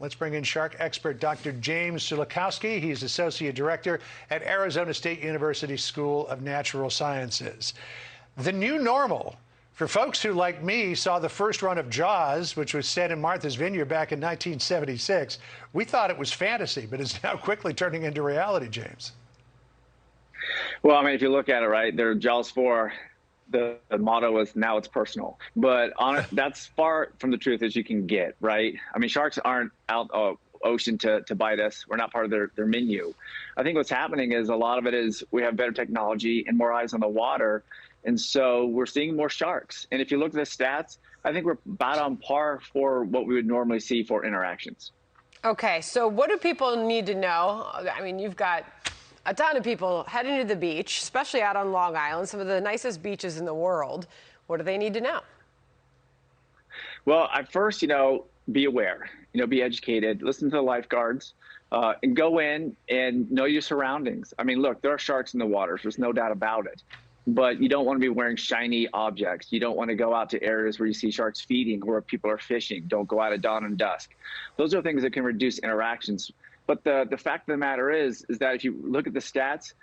Let's bring in shark expert Dr. James Sulikowski. He's Associate Director at Arizona State University School of Natural Sciences. The new normal. For folks who, like me, saw the first run of Jaws, which was set in Martha's Vineyard back in 1976, we thought it was fantasy, but it's now quickly turning into reality, James. Well, I mean, if you look at it, right, there, Jaws 4, the motto is now it's personal. But that's far from the truth as you can get, right? I mean, sharks aren't out ocean to bite us. We're not part of their menu. I think what's happening is a lot of it is we have better technology and more eyes on the water. And so we're seeing more sharks. And if you look at the stats, I think we're about on par for what we would normally see for interactions. Okay, so what do people need to know? I mean, you've got a ton of people heading to the beach, especially out on Long Island, some of the nicest beaches in the world. What do they need to know? Well, at first, be aware, be educated, listen to the lifeguards, and go in and know your surroundings. I mean, look, there are sharks in the waters. There's no doubt about it. But you don't want to be wearing shiny objects. You don't want to go out to areas where you see sharks feeding or where people are fishing. Don't go out at dawn and dusk. Those are things that can reduce interactions. But the fact of the matter is that if you look at the stats,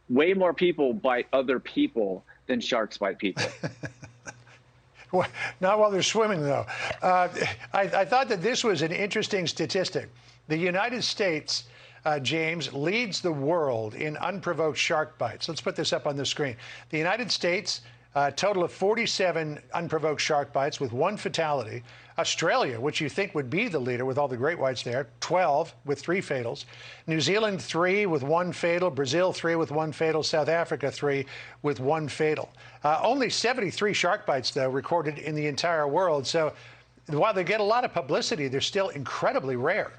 way more people bite other people than sharks bite people. Well, not while they're swimming, though. I thought that this was an interesting statistic. The United States, James, leads the world in unprovoked shark bites. Let's put this up on the screen. The United States, a total of 47 unprovoked shark bites with 1 fatality. Australia, which you think would be the leader with all the great whites there, 12 with 3 fatals. New Zealand, 3 with 1 fatal. Brazil, 3 with 1 fatal. South Africa, 3 with 1 fatal. Only 73 shark bites, though, recorded in the entire world. So while they get a lot of publicity, they're still incredibly rare.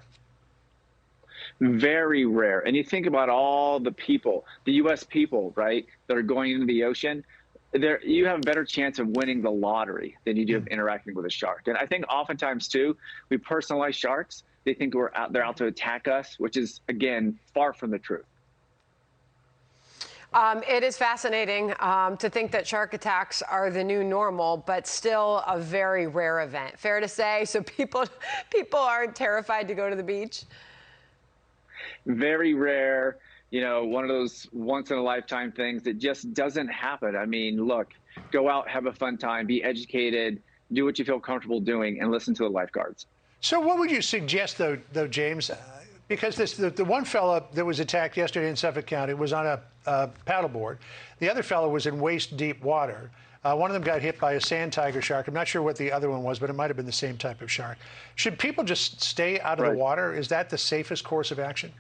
Very rare. And you think about all the people, the U.S. people, right, that are going into the ocean. You have a better chance of winning the lottery than you do of interacting with a shark. And I think oftentimes, too, we personalize sharks. They think they're out to attack us, which is, again, far from the truth. It is fascinating to think that shark attacks are the new normal, but still a very rare event. Fair to say? So people aren't terrified to go to the beach? Very rare. One of those once-in-a-lifetime things that just doesn't happen. I mean, look, go out, have a fun time, be educated, do what you feel comfortable doing, and listen to the lifeguards. So what would you suggest, though James? Because the one fellow that was attacked yesterday in Suffolk County was on a paddleboard. The other fellow was in waist-deep water. One of them got hit by a sand tiger shark. I'm not sure what the other one was, but it might have been the same type of shark. Should people just stay out of the water? Is that the safest course of action?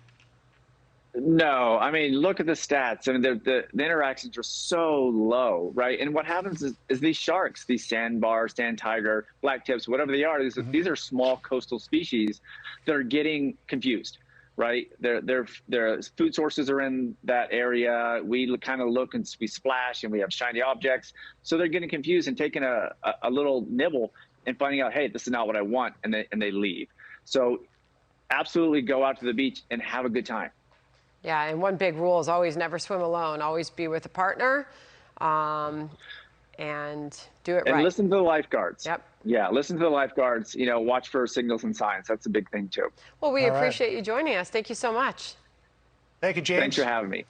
No, I mean, look at the stats. I mean, the interactions are so low, right? And what happens is these sharks, these sandbar, sand tiger, black tips, whatever they are, these are small coastal species that are getting confused, right? Their food sources are in that area. We kind of look and we splash and we have shiny objects. So they're getting confused and taking a little nibble and finding out, hey, this is not what I want, and they leave. So absolutely go out to the beach and have a good time. Yeah, and one big rule is always never swim alone. Always be with a partner, and do it right. And listen to the lifeguards. Yep. Yeah, listen to the lifeguards. Watch for signals and signs. That's a big thing, too. Well, we appreciate you joining us. Thank you so much. Thank you, James. Thanks for having me.